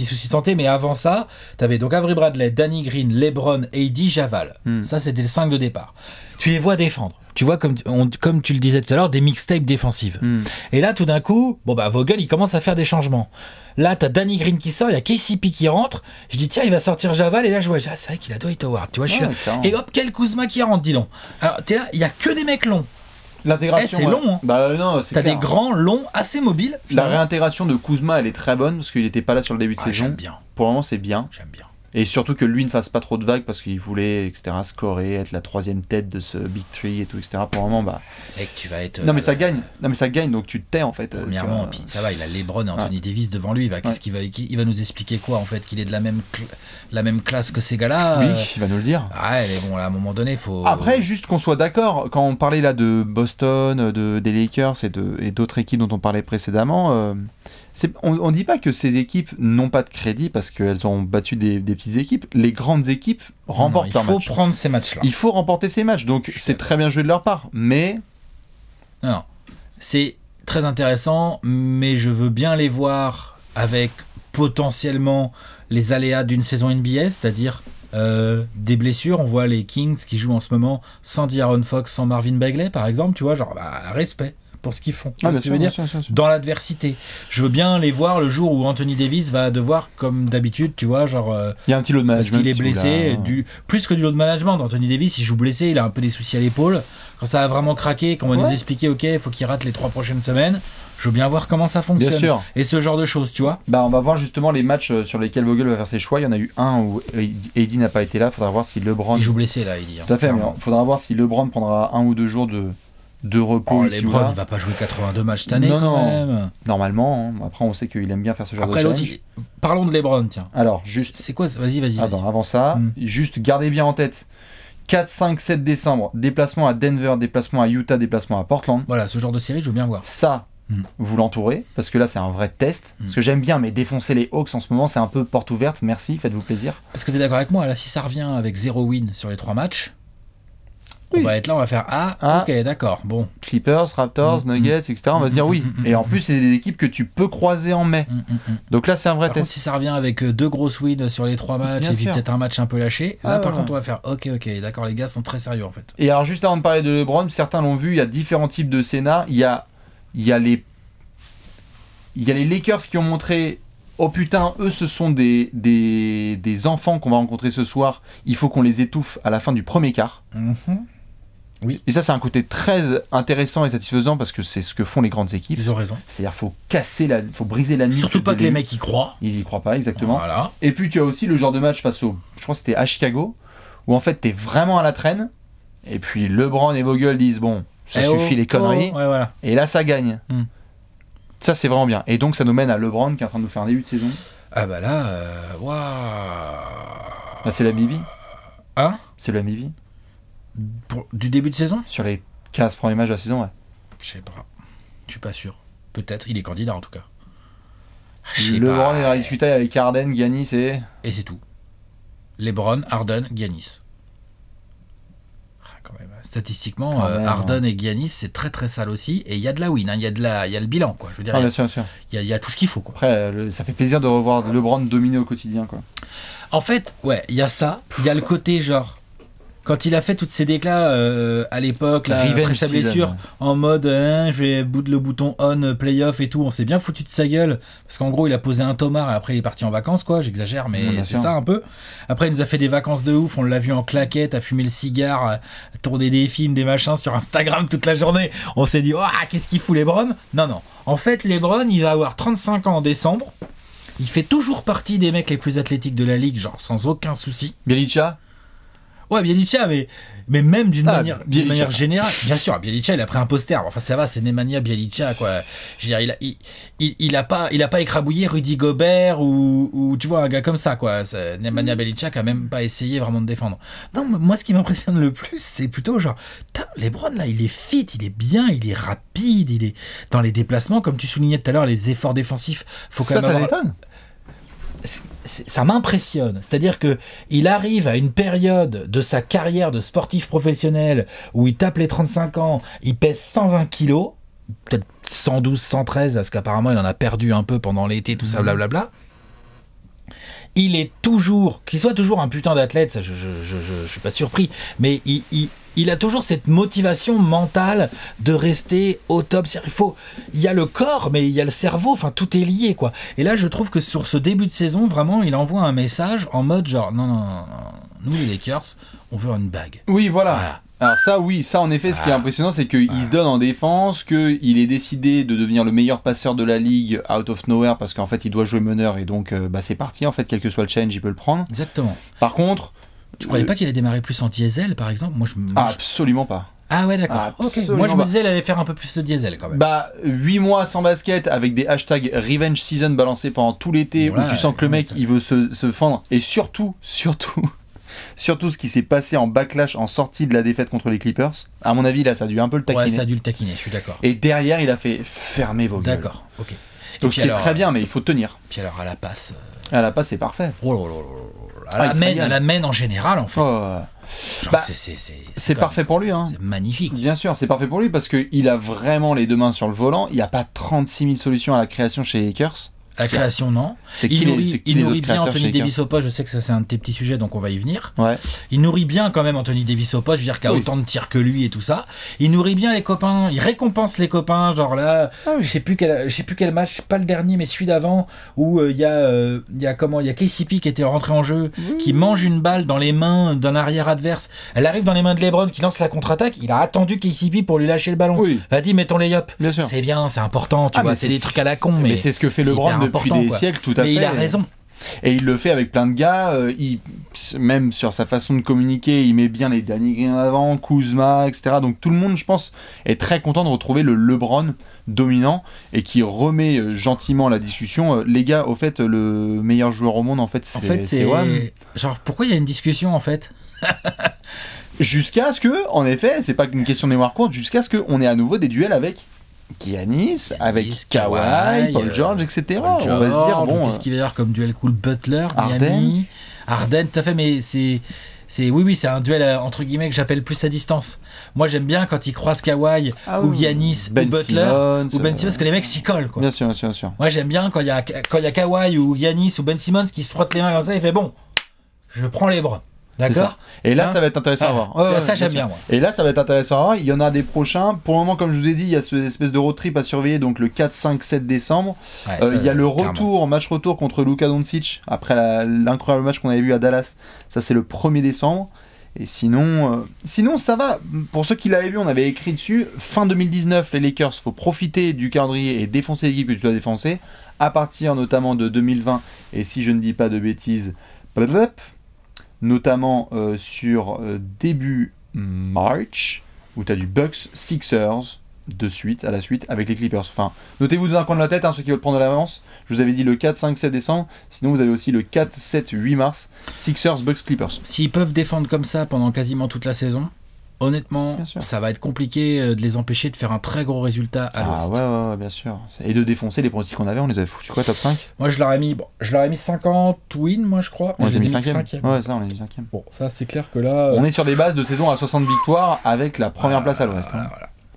soucis santé, mais avant ça t'avais donc Avery Bradley, Danny Green, LeBron, AD, Javal. Ça c'était le 5 de départ. Tu les vois défendre. Tu vois, comme tu le disais tout à l'heure, des mixtapes défensives. Et là, tout d'un coup, Vogel, il commence à faire des changements. Là, t'as Danny Green qui sort, il y a KCP qui rentre. Je dis, tiens, il va sortir Javal. Et là, je vois, c'est vrai qu'il a Dwight Howard. Tu vois, et hop, quel Kuzma qui rentre, dis donc. Alors, t'es là, il y a que des mecs longs. L'intégration. C'est long, hein. Bah non, c'est T'as des grands, longs, assez mobiles. La réintégration de Kuzma, elle est très bonne parce qu'il n'était pas là sur le début de saison. J'aime bien. Pour le moment, c'est bien. J'aime bien. Et surtout que lui ne fasse pas trop de vagues parce qu'il voulait, etc., scorer, être la 3e tête de ce Big Tree et tout, etc. Pour le moment, Et que tu vas être. Non, mais ça gagne. Non, mais ça gagne, donc tu te tais en fait. Premièrement, puis ça va, il a LeBron et Anthony Davis devant lui. Qu'est-ce qu'il va, il va nous expliquer quoi en fait? Qu'il est de la même classe que ces gars-là? Oui, il va nous le dire. Ouais, mais bon, là, à un moment donné, faut. Après, juste qu'on soit d'accord, quand on parlait là de Boston, des Lakers et d'autres équipes dont on parlait précédemment. On ne dit pas que ces équipes n'ont pas de crédit parce qu'elles ont battu des petites équipes. Les grandes équipes remportent leurs matchs. Il faut prendre ces matchs-là. Il faut remporter ces matchs. Donc c'est très bien joué de leur part. Mais... Non, c'est très intéressant, mais je veux bien les voir avec potentiellement les aléas d'une saison NBA, c'est-à-dire des blessures. On voit les Kings qui jouent en ce moment sans De'Aaron Fox, sans Marvin Bagley, par exemple. Tu vois, genre, respect pour ce qu'ils font. Ce que je veux dire, dans l'adversité. Je veux bien les voir le jour où Anthony Davis va devoir, comme d'habitude, tu vois, genre. Il y a un petit load management. Parce qu'il est blessé. Plus que du load management. Anthony Davis, il joue blessé, il a un peu des soucis à l'épaule. Quand ça a vraiment craqué, qu'on va nous expliquer, ok, il faut qu'il rate les 3 prochaines semaines. Je veux bien voir comment ça fonctionne. Bien sûr. Et ce genre de choses, tu vois. On va voir justement les matchs sur lesquels Vogel va faire ses choix. Il y en a eu un où AD n'a pas été là. Il faudra voir si LeBron. Il joue blessé là, AD. Tout à fait. Mais il faudra voir si LeBron prendra 1 ou 2 jours de repos. LeBron, il va pas jouer 82 matchs cette année même. Normalement. Après, on sait qu'il aime bien faire ce genre de challenge. Parlons de LeBron, tiens. Alors, juste. C'est quoi? Vas-y. Avant ça, juste gardez bien en tête 4, 5, 7 décembre, déplacement à Denver, déplacement à Utah, déplacement à Portland. Voilà, ce genre de série, je veux bien voir. Ça, vous l'entourez, parce que là, c'est un vrai test. Parce que j'aime bien, mais défoncer les Hawks en ce moment, c'est un peu porte ouverte. Merci, faites-vous plaisir. Parce que t'es d'accord avec moi, là, si ça revient avec 0 win sur les 3 matchs, on va être là, on va faire ok, d'accord, bon. Clippers, Raptors, Nuggets, etc. On va se dire oui. Et en plus, c'est des équipes que tu peux croiser en mai. Donc là, c'est un vrai Par test. contre, si ça revient avec 2 grosses wins sur les 3 matchs Bien et puis sûr. peut-être un match un peu lâché, là, par ouais. contre, on va faire ok, d'accord, les gars sont très sérieux en fait. Et alors, juste avant de parler de LeBron, certains l'ont vu, il y a différents types de scénar. Il y a les Lakers qui ont montré oh putain, eux ce sont des enfants qu'on va rencontrer ce soir, il faut qu'on les étouffe à la fin du premier quart. Oui. Et ça, c'est un côté très intéressant et satisfaisant parce que c'est ce que font les grandes équipes. Ils ont raison. C'est-à-dire faut briser la nuque. Surtout pas de que les l'élu. mecs y croient. Ils y croient pas, exactement. Voilà. Et puis tu as aussi le genre de match face au, je crois que c'était à Chicago, où en fait t'es vraiment à la traîne, et puis LeBron et Vogel disent bon, ça suffit les conneries, ouais, voilà. et là ça gagne. Ça c'est vraiment bien. Et donc ça nous mène à LeBron qui est en train de nous faire un début de saison. Ah bah là, waouh. Là c'est la Bibi. Hein? C'est la Bibi. Du début de saison? Sur les 15 premiers matchs de la saison, ouais. Je sais pas. Je suis pas sûr. Peut-être, il est candidat en tout cas. LeBron il a discuté avec Harden, Giannis et c'est tout. LeBron, Harden, Giannis. Quand même. Statistiquement, Harden et Giannis, c'est très très sale aussi. Et il y a de la win, hein. Il y a le bilan, quoi. Je veux dire, bien sûr, bien sûr. Il y a tout ce qu'il faut, quoi. Après, ça fait plaisir de revoir LeBron dominer au quotidien, quoi. En fait, ouais, il y a ça. Il y a le côté genre. Quand il a fait toutes ces déclats à l'époque, là, après sa blessure, en mode je vais le bouton on, playoff et tout, on s'est bien foutu de sa gueule. Parce qu'en gros, il a posé un tomard et après il est parti en vacances, quoi. J'exagère, mais c'est ça un peu. Après, il nous a fait des vacances de ouf. On l'a vu en claquette, à fumer le cigare, à tourner des films, des machins sur Instagram toute la journée. On s'est dit, qu'est-ce qu'il fout, LeBron? Non. En fait, LeBron, il va avoir 35 ans en décembre. Il fait toujours partie des mecs les plus athlétiques de la ligue, genre sans aucun souci. Bielica. Ouais, Bielica, mais même d'une manière générale. Bien sûr, Bielica, il a pris un poster. Enfin, ça va, c'est Nemanja Bielica, quoi. Je veux dire, il a pas écrabouillé Rudy Gobert ou tu vois, un gars comme ça, quoi. Nemanja Bielica a même pas essayé vraiment de défendre. Non, moi, ce qui m'impressionne le plus, c'est plutôt genre, LeBron, là, il est fit, il est bien, il est rapide, il est dans les déplacements, comme tu soulignais tout à l'heure, les efforts défensifs. Faut quand même ça m'étonne. Ça m'impressionne. C'est-à-dire que il arrive à une période de sa carrière de sportif professionnel où il tape les 35 ans, il pèse 120 kilos, peut-être 112, 113, parce qu'apparemment il en a perdu un peu pendant l'été, tout ça, blablabla. Il est toujours, qu'il soit toujours un putain d'athlète, ça je suis pas surpris, mais il a toujours cette motivation mentale de rester au top. Il y a le corps, mais il y a le cerveau, enfin tout est lié, quoi. Et là, je trouve que sur ce début de saison, vraiment, il envoie un message en mode genre, non, nous les Lakers, on veut une bague. Oui, voilà. Alors ça, oui, ça en effet, ce qui est impressionnant, c'est qu'il se donne en défense, qu'il est décidé de devenir le meilleur passeur de la ligue out of nowhere, parce qu'en fait, il doit jouer meneur, et donc c'est parti, en fait, quel que soit le challenge, il peut le prendre. Exactement. Par contre... Tu croyais pas qu'il allait démarrer plus en diesel, par exemple? Absolument pas. Ah ouais, d'accord. Okay. Moi, je me disais, il allait faire un peu plus de diesel, quand même. 8 mois sans basket, avec des hashtags Revenge Season balancés pendant tout l'été, où tu sens que le mec, il veut se fendre, et surtout, ce qui s'est passé en backlash en sortie de la défaite contre les Clippers, à mon avis, là, ça a dû un peu le taquiner. Ouais, ça a dû le taquiner, je suis d'accord. Et derrière, il a fait fermer vos gueules. D'accord, ok. Donc c'est très bien, mais il faut tenir. Puis alors, à la passe... À la passe, c'est parfait. Oh là là là. À la main en général, en fait. C'est parfait pour lui. Hein. C'est magnifique. Bien sûr, c'est parfait pour lui parce qu'il a vraiment les deux mains sur le volant. Il n'y a pas 36 000 solutions à la création chez les Lakers. La création, non. Il nourrit bien Anthony Davis au poste. Je sais que ça, c'est un de tes petits sujets, donc on va y venir. Ouais. Il nourrit bien quand même Anthony Davis au poste. Je veux dire qu'il a autant de tirs que lui et tout ça. Il nourrit bien les copains. Il récompense les copains. Genre là, je sais plus quel match, pas le dernier, mais celui d'avant, où il y a KCP qui était rentré en jeu, qui mange une balle dans les mains d'un arrière adverse. Elle arrive dans les mains de LeBron qui lance la contre-attaque. Il a attendu KCP pour lui lâcher le ballon. Oui. Vas-y, mets ton lay-up. C'est bien, c'est important. Tu vois, c'est des trucs à la con, mais c'est ce que fait LeBron depuis des siècles, tout à fait. Mais il a raison. Et il le fait avec plein de gars, même sur sa façon de communiquer, il met bien les Danny Green en avant, Kuzma, etc. Donc tout le monde, je pense, est très content de retrouver le LeBron dominant et qui remet gentiment la discussion. Les gars, au fait, le meilleur joueur au monde, en fait, c'est Wam. Genre, pourquoi il y a une discussion, en fait? Jusqu'à ce que, en effet, c'est pas une question de mémoire courte, jusqu'à ce qu'on ait à nouveau des duels avec Giannis, avec Kawhi, Paul George, etc. Paul George, on va se dire, bon. Qu'est-ce qu'il va y avoir comme duel cool? Butler, Harden. Miami. Harden, tout à fait, mais oui, c'est un duel entre guillemets que j'appelle plus à distance. Moi, j'aime bien quand ils croisent Kawhi ou Giannis Ben ou Butler Simmons, ou Ben Simmons, parce que les mecs s'y collent, quoi. Bien sûr, bien sûr, bien sûr. Moi, j'aime bien quand il y a Kawhi ou Giannis ou Ben Simmons qui se frottent les mains comme ça, il fait bon, je prends les bras. D'accord. Et là, ça va être intéressant à voir. Ouais, ça, j'aime bien, moi. Et là, ça va être intéressant à voir. Il y en a des prochains. Pour le moment, comme je vous ai dit, il y a cette espèce de road trip à surveiller, donc le 4, 5, 7 décembre. Il y a le retour, match retour contre Luka Doncic, après l'incroyable match qu'on avait vu à Dallas. Ça, c'est le 1er décembre. Et sinon, ça va. Pour ceux qui l'avaient vu, on avait écrit dessus. Fin 2019, les Lakers, faut profiter du calendrier et défoncer l'équipe que tu dois défoncer. À partir notamment de 2020, et si je ne dis pas de bêtises, notamment sur début March, où tu as du Bucks Sixers à la suite avec les Clippers. Enfin, notez-vous dans un coin de la tête, ceux qui veulent prendre de l'avance. Je vous avais dit le 4, 5, 7 décembre. Sinon, vous avez aussi le 4, 7, 8 mars. Sixers, Bucks, Clippers. S'ils peuvent défendre comme ça pendant quasiment toute la saison, honnêtement, ça va être compliqué de les empêcher de faire un très gros résultat à l'Ouest. Ouais, bien sûr. Et de défoncer les pronostics qu'on avait, on les avait foutus quoi, top 5 ? Moi, je leur ai mis 50 wins, moi, je crois. On les a mis 5e. Ouais, ça, on les a mis 5e. Bon, ça, c'est clair que là... On est sur des bases de saison à 60 victoires avec la première place à l'Ouest. Voilà.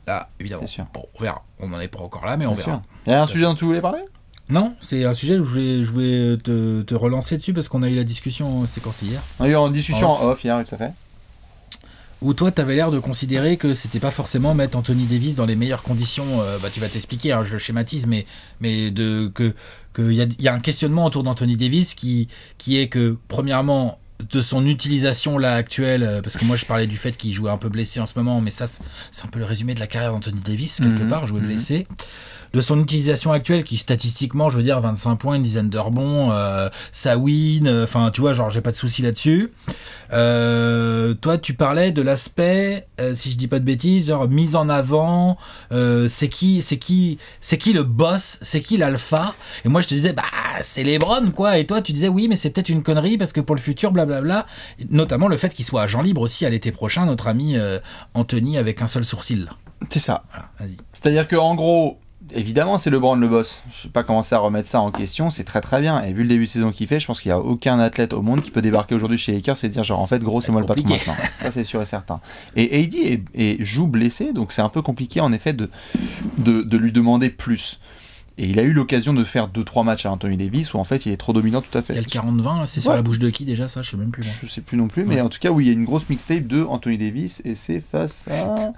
Là, évidemment. C'est sûr. Bon, on verra. On n'en est pas encore là, mais on verra. Il y a un sujet dont tu voulais parler ? Non, c'est un sujet où je voulais te relancer dessus parce qu'on a eu la discussion, c'était quand c'est hier ? On a eu une discussion en off hier, tout à fait. Où toi, tu avais l'air de considérer que c'était pas forcément mettre Anthony Davis dans les meilleures conditions. Tu vas t'expliquer, je schématise, mais qu'il y a un questionnement autour d'Anthony Davis qui est que, premièrement, de son utilisation là actuelle, parce que moi je parlais du fait qu'il jouait un peu blessé en ce moment, mais ça c'est un peu le résumé de la carrière d'Anthony Davis quelque part, jouer blessé, de son utilisation actuelle qui statistiquement, je veux dire 25 points, une dizaine de rebonds, ça win, enfin tu vois, genre j'ai pas de souci là-dessus. Toi tu parlais de l'aspect, si je dis pas de bêtises, genre mise en avant, c'est qui le boss, c'est qui l'alpha, et moi je te disais c'est LeBron quoi, et toi tu disais oui mais c'est peut-être une connerie parce que pour le futur blablabla, notamment le fait qu'il soit agent libre aussi à l'été prochain, notre ami Anthony avec un seul sourcil là. C'est ça. Voilà, vas-y. C'est-à-dire que en gros, évidemment, c'est LeBron le boss. Je ne vais pas commencer à remettre ça en question, c'est très très bien. Et vu le début de saison qu'il fait, je pense qu'il n'y a aucun athlète au monde qui peut débarquer aujourd'hui chez les Lakers et dire genre en fait gros c'est moi le patron maintenant. Ça c'est sûr et certain. Et AD joue blessé, donc c'est un peu compliqué en effet de lui demander plus. Et il a eu l'occasion de faire 2-3 matchs à Anthony Davis où en fait il est trop dominant tout à fait. Il y a le 40-20, c'est sur la bouche de qui déjà ça, je sais même plus. Je sais plus non plus, mais en tout cas oui il y a une grosse mixtape de Anthony Davis et c'est face à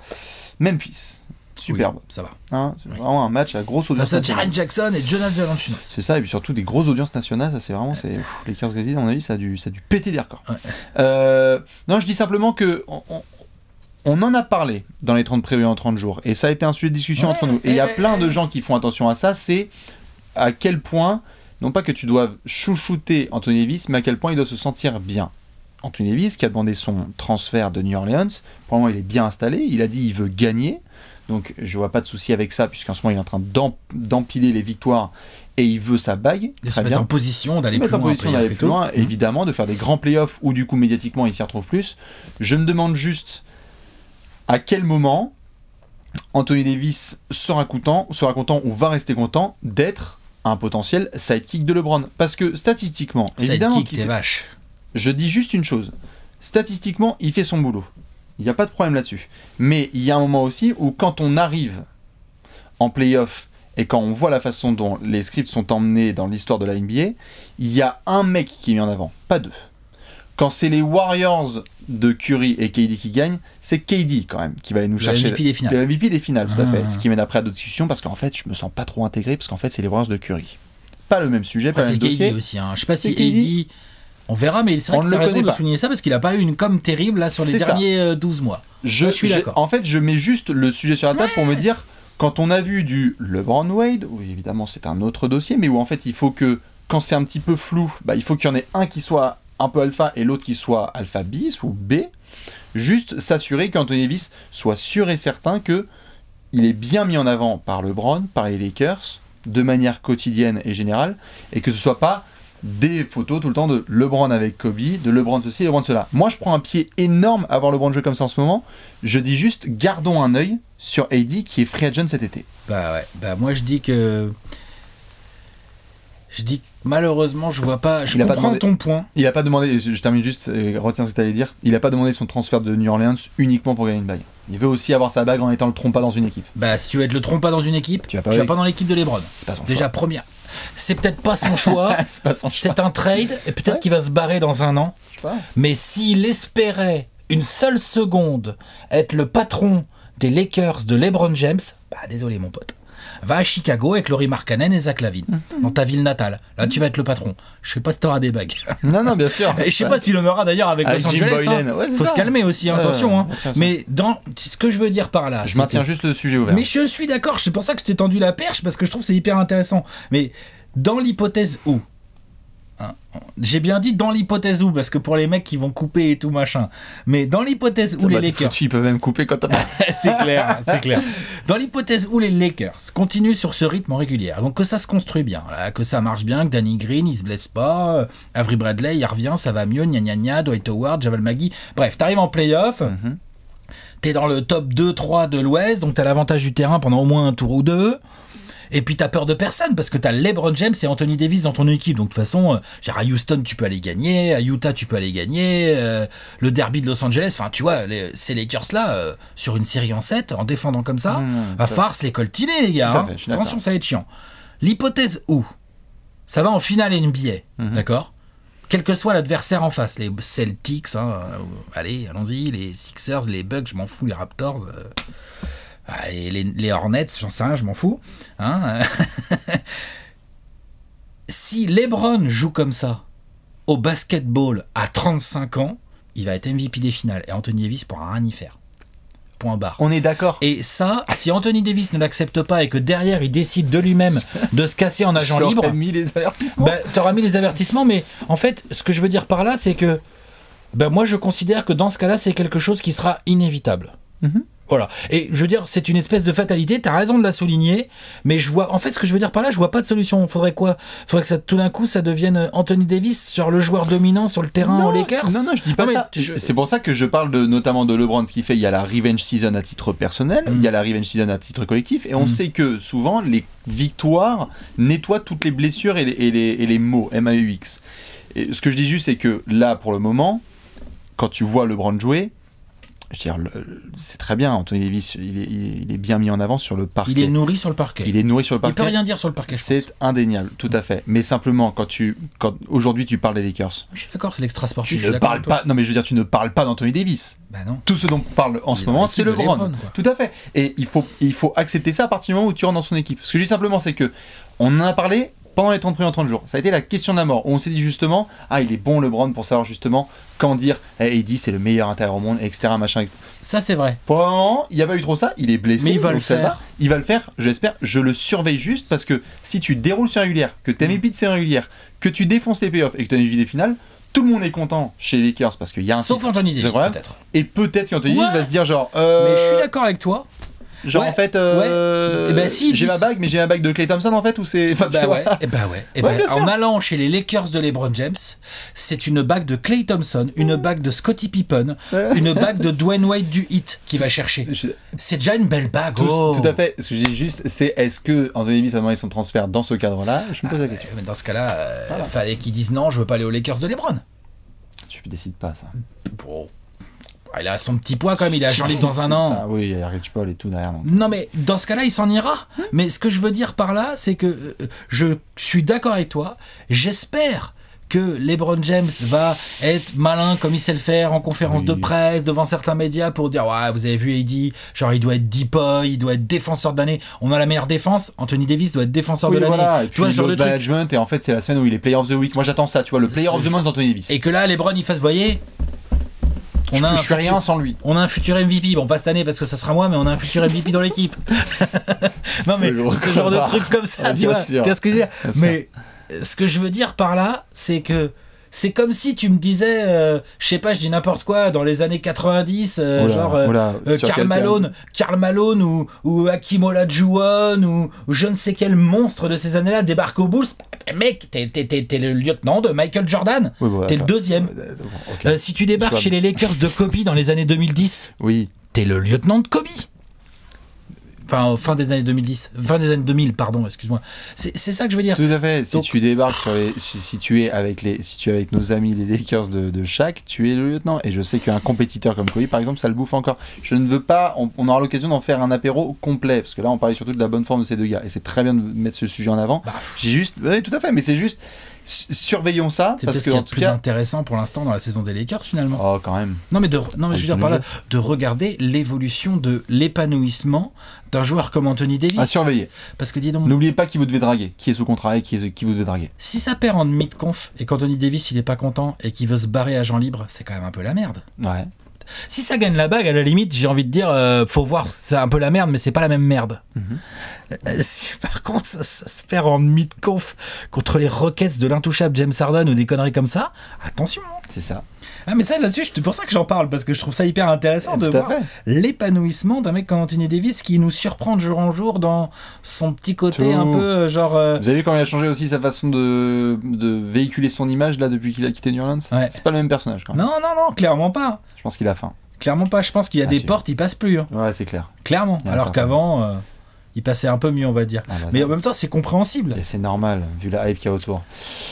Memphis. Superbe. Oui, ça va. C'est vraiment un match à grosse audience. Face à Jaren Jackson et Jonas Valanciunas. C'est ça, et puis surtout des grosses audiences nationales, ça c'est vraiment, les Lakers Grizzlies, à mon avis, ça a dû péter des records. Ouais. Non, je dis simplement que on en a parlé dans les 30 prévus en 30 jours, et ça a été un sujet de discussion entre nous. Et il y a plein de gens qui font attention à ça, c'est à quel point, non pas que tu doives chouchouter Anthony Davis, mais à quel point il doit se sentir bien. Anthony Davis, qui a demandé son transfert de New Orleans, pour le moment il est bien installé, il a dit il veut gagner. Donc je vois pas de souci avec ça, puisqu'en ce moment il est en train d'empiler les victoires et il veut sa bague. De se mettre en position d'aller plus loin. Évidemment, de faire des grands playoffs où du coup médiatiquement il s'y retrouve plus. Je me demande juste à quel moment Anthony Davis sera content ou va rester content d'être un potentiel sidekick de LeBron. Parce que statistiquement, évidemment, sidekick, t'es vache. Je dis juste une chose. Statistiquement, il fait son boulot. Il n'y a pas de problème là-dessus. Mais il y a un moment aussi où quand on arrive en play-off et quand on voit la façon dont les scripts sont emmenés dans l'histoire de la NBA, il y a un mec qui est mis en avant, pas deux. Quand c'est les Warriors de Curry et KD qui gagnent, c'est KD quand même qui va aller nous chercher le MVP des finales, tout à fait. Ce qui mène après à d'autres discussions parce qu'en fait, je me sens pas trop intégré parce qu'en fait, c'est les Warriors de Curry. Pas le même sujet, pas le même dossier. C'est KD aussi. Je sais pas si AD... On verra, mais c'est vrai que tu as raison de souligner ça parce qu'il n'a pas eu une com terrible là sur les derniers 12 mois. Je suis d'accord. En fait, je mets juste le sujet sur la table pour me dire, quand on a vu du LeBron Wade, où évidemment c'est un autre dossier, mais où en fait il faut que, quand c'est un petit peu flou, il faut qu'il y en ait un qui soit un peu alpha et l'autre qui soit alpha bis ou B, juste s'assurer qu'Anthony Davis soit sûr et certain que il est bien mis en avant par LeBron, par les Lakers, de manière quotidienne et générale, et que ce soit pas des photos tout le temps de LeBron avec Kobe, de LeBron ceci, LeBron cela. Moi, je prends un pied énorme à voir LeBron jouer comme ça en ce moment. Je dis juste, gardons un œil sur AD qui est free agent cet été. Bah ouais, moi je dis que malheureusement je vois pas. Je comprends ton point. Il a pas demandé, je termine juste, retiens ce que tu allais dire. Il a pas demandé son transfert de New Orleans uniquement pour gagner une bague. Il veut aussi avoir sa bague en étant le trompa dans une équipe. Bah si tu veux être le trompa dans une équipe, tu vas pas dans l'équipe de LeBron. C'est pas son Déjà choix. Première. C'est peut-être pas son choix. C'est pas son choix. C'est un trade et peut-être qu'il va se barrer dans un an. Je sais pas. Mais s'il espérait une seule seconde être le patron des Lakers de LeBron James, bah désolé mon pote. Va à Chicago avec Lauri Markkanen et Zach LaVine, dans ta ville natale. Là, tu vas être le patron. Je sais pas si t'auras des bagues. Non, bien sûr. Et je sais pas s'il en aura d'ailleurs avec Los Jim Angeles. Boylan. Ouais, Faut ça. se calmer aussi, attention. Bien sûr. Mais ce que je veux dire par là, Je maintiens juste le sujet ouvert. Mais je suis d'accord. C'est pour ça que je t'ai tendu la perche parce que je trouve que c'est hyper intéressant. Mais dans l'hypothèse où, j'ai bien dit dans l'hypothèse où, parce que pour les mecs qui vont couper et tout machin. Mais dans l'hypothèse où les Lakers, ils peuvent même couper quand t'as c'est clair. Dans l'hypothèse où les Lakers continuent sur ce rythme en régulière, donc que ça se construit bien, là, que ça marche bien, que Danny Green il se blesse pas, Avery Bradley il revient, ça va mieux, gna Dwight Howard, Jamal McGee, bref, t'arrives en playoff, t'es dans le top 2-3 de l'Ouest, donc t'as l'avantage du terrain pendant au moins un tour ou deux. Et puis t'as peur de personne parce que t'as LeBron James et Anthony Davis dans ton équipe. Donc de toute façon, à Houston tu peux aller gagner, à Utah tu peux aller gagner, le derby de Los Angeles, enfin tu vois, ces Lakers là, sur une série en 7, en défendant comme ça, va falloir se les coltiner les gars. Attention, ça va être chiant. L'hypothèse où ça va en finale NBA, d'accord, quel que soit l'adversaire en face, les Celtics, allez, allons-y, les Sixers, les Bucks, je m'en fous, les Raptors... Et les Hornets, j'en sais rien, je m'en fous. Si LeBron joue comme ça au basketball à 35 ans, il va être MVP des finales. Et Anthony Davis pourra rien y faire. Point barre. On est d'accord. Et ça, si Anthony Davis ne l'accepte pas et que derrière il décide de lui-même de se casser en agent libre, mis les avertissements. T'auras mis les avertissements, mais en fait, ce que je veux dire par là, c'est que moi je considère que dans ce cas-là, c'est quelque chose qui sera inévitable. Voilà. Et je veux dire, c'est une espèce de fatalité, t'as raison de la souligner, mais je vois, en fait, ce que je veux dire par là, je vois pas de solution. Faudrait quoi ? Faudrait que ça, tout d'un coup, ça devienne Anthony Davis sur le joueur dominant sur le terrain aux Lakers ? Non, je dis pas ça. C'est pour ça que je parle notamment de LeBron, ce qu'il fait. Il y a la revenge season à titre personnel, il y a la revenge season à titre collectif, et on sait que souvent, les victoires nettoient toutes les blessures et les maux, MAUX. Et ce que je dis juste, c'est que là, pour le moment, quand tu vois LeBron jouer, je veux dire, c'est très bien, Anthony Davis, il est bien mis en avant sur le parquet. Il est nourri sur le parquet. Il peut rien dire sur le parquet. C'est indéniable, tout à fait. Mais simplement, quand aujourd'hui tu parles des Lakers, je suis d'accord, c'est l'extra sportif. Tu ne parles pas. Non, mais je veux dire, tu ne parles pas d'Anthony Davis. Bah non. Tout ce dont on parle en ce moment, c'est LeBron. Tout à fait. Et il faut accepter ça à partir du moment où tu rentres dans son équipe. Ce que je dis simplement, c'est que on en a parlé pendant les 30 premiers 30 jours. Ça a été la question de la mort, où on s'est dit justement, il est bon LeBron pour savoir justement quand dire, AD c'est le meilleur intérieur au monde, etc. machin, etc. Ça c'est vrai. Pour le moment, il n'y a pas eu trop ça, il est blessé. Mais il va le faire. Il va le faire, j'espère. Je le surveille juste parce que si tu déroules sur régulière, que tu MVP de série régulière, que tu défonces les playoffs et que tu as une vie des finales, tout le monde est content chez les Lakers parce qu'il y a un sauf titre, Anthony Davis peut-être. Et peut-être qu'Anthony Davis va se dire genre... Mais je suis d'accord avec toi. Genre en fait, j'ai ma bague, mais j'ai ma bague de Klay Thompson en fait, ou c'est... En allant chez les Lakers de LeBron James, c'est une bague de Klay Thompson, une bague de Scottie Pippen, une bague de Dwayne Wade du Heat qu'il va chercher. C'est déjà une belle bague. Tout à fait. Ce que je dis juste, c'est est-ce que Anthony Davis a demandé son transfert dans ce cadre-là ? Je me pose la question. Mais dans ce cas-là, fallait qu'ils disent non, je veux pas aller aux Lakers de LeBron. Tu décides pas ça. Bon. Il a son petit poids quand même, il est agent libre dans un an. Ah oui, il y a Rich Paul et tout derrière. Non mais dans ce cas-là, il s'en ira. Mais ce que je veux dire par là, c'est que je suis d'accord avec toi. J'espère que LeBron James va être malin comme il sait le faire en conférence de presse devant certains médias pour dire ouais, vous avez vu AD, genre il doit être deep boy, il doit être défenseur de l'année. On a la meilleure défense. Anthony Davis doit être défenseur de l'année. Voilà. Et puis tu vois ce genre de management et en fait c'est la semaine où il est Player of the Week. Moi j'attends ça, tu vois, le Player of the Month d'Anthony Davis. Et que là LeBron il fasse, vous voyez. Je fais rien sans lui. On a un futur MVP, bon pas cette année parce que ça sera moi, mais on a un futur MVP dans l'équipe. Non mais ce genre de truc comme ça, tu vois ce que je veux dire. Mais ce que je veux dire par là, c'est que c'est comme si tu me disais, je sais pas, je dis n'importe quoi, dans les années 90, Karl Malone ou Hakeem Olajuwon ou je ne sais quel monstre de ces années-là débarque aux Bulls. Mec, t'es le lieutenant de Michael Jordan. T'es le deuxième. Okay. Si tu débarques chez les Lakers de Kobe dans les années 2010, t'es le lieutenant de Kobe. Enfin, fin des années 2010, fin des années 2000, pardon, excuse-moi. C'est ça que je veux dire. Tout à fait. Si tu débarques si tu es avec nos amis les Lakers de Shaq, tu es le lieutenant. Et je sais qu'un compétiteur comme Kobe, par exemple, ça le bouffe encore. Je ne veux pas. On aura l'occasion d'en faire un apéro complet, parce que là, on parlait surtout de la bonne forme de ces deux gars. Et c'est très bien de mettre ce sujet en avant. J'ai juste, oui, tout à fait. Mais c'est juste. Surveillons ça. C'est parce que ce qui est plus intéressant pour l'instant dans la saison des Lakers finalement. Oh, quand même. Non mais je veux dire par là, de regarder l'évolution de l'épanouissement d'un joueur comme Anthony Davis. À surveiller. Parce que dis donc. N'oubliez pas qui vous devez draguer, qui est sous contrat et qui vous devez draguer. Si ça perd en mid-conf et qu'Anthony Davis il est pas content et qu'il veut se barrer agent libre, c'est quand même un peu la merde. Ouais. Si ça gagne la bague, à la limite, j'ai envie de dire, faut voir, c'est un peu la merde, mais c'est pas la même merde. Si par contre ça se perd en mid-conf contre les Rockets de l'intouchable James Harden ou des conneries comme ça, attention. C'est ça. Ah mais ça là-dessus, c'est pour ça que j'en parle, parce que je trouve ça hyper intéressant de voir l'épanouissement d'un mec comme Anthony Davis qui nous surprend de jour en jour dans son petit côté un peu genre... Vous avez vu comment il a changé aussi sa façon de véhiculer son image là depuis qu'il a quitté New Orleans? C'est pas le même personnage quand même. Non, clairement pas. Je pense qu'il a faim. Clairement pas, je pense qu'il y a des portes, il passe plus. Hein. Ouais, c'est clair. Clairement, alors qu'avant... il passait un peu mieux, on va dire. Mais en même temps, c'est compréhensible. Et c'est normal, vu la hype qu'il y a autour.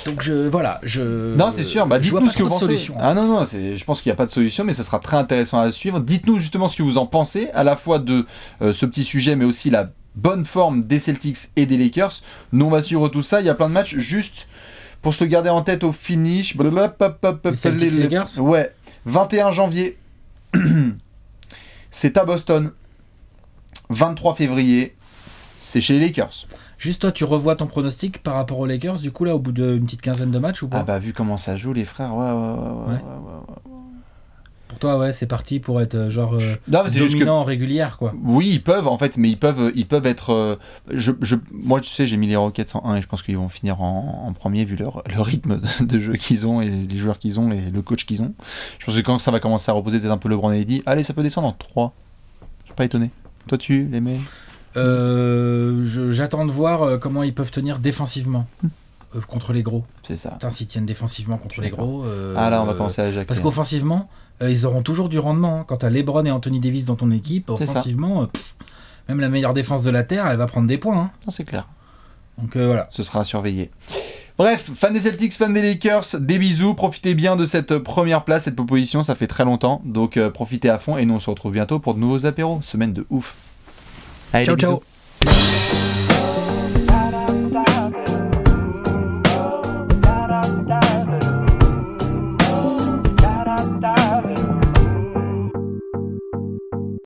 Donc, Non, c'est sûr. Dites-nous ce que vous pensez. Non, je pense qu'il n'y a pas de solution, mais ce sera très intéressant à suivre. Dites-nous justement ce que vous en pensez, à la fois de ce petit sujet, mais aussi la bonne forme des Celtics et des Lakers. Nous, on va suivre tout ça. Il y a plein de matchs. Juste pour se le garder en tête au finish. Les Celtics Lakers. Ouais. 21 janvier. C'est à Boston. 23 février. C'est chez les Lakers. Juste toi, tu revois ton pronostic par rapport aux Lakers, du coup, là, au bout d'une petite quinzaine de matchs ou pas? Ah bah, vu comment ça joue, les frères, ouais. Pour toi, c'est parti pour être genre dominant en régulière, quoi. Oui, ils peuvent, en fait, mais ils peuvent être... moi, tu sais, j'ai mis les Rockets en 1 et je pense qu'ils vont finir en premier, vu le rythme de jeu qu'ils ont et les joueurs qu'ils ont et le coach qu'ils ont. Je pense que quand ça va commencer à reposer peut-être un peu LeBron et AD, allez, ça peut descendre en 3. Je suis pas étonné. Toi, tu les mets? J'attends de voir comment ils peuvent tenir défensivement contre les gros. C'est ça. Putain, s'ils tiennent défensivement contre les gros. Là, on va commencer à éjacler. Parce qu'offensivement, ils auront toujours du rendement. Hein. Quand t'as LeBron et Anthony Davis dans ton équipe, offensivement, même la meilleure défense de la Terre, elle va prendre des points. Hein. Non, c'est clair. Donc voilà. Ce sera à surveiller. Bref, fans des Celtics, fans des Lakers, des bisous. Profitez bien de cette première place, cette proposition. Ça fait très longtemps. Donc profitez à fond. Et nous, on se retrouve bientôt pour de nouveaux apéros. Semaine de ouf. Allez, ciao.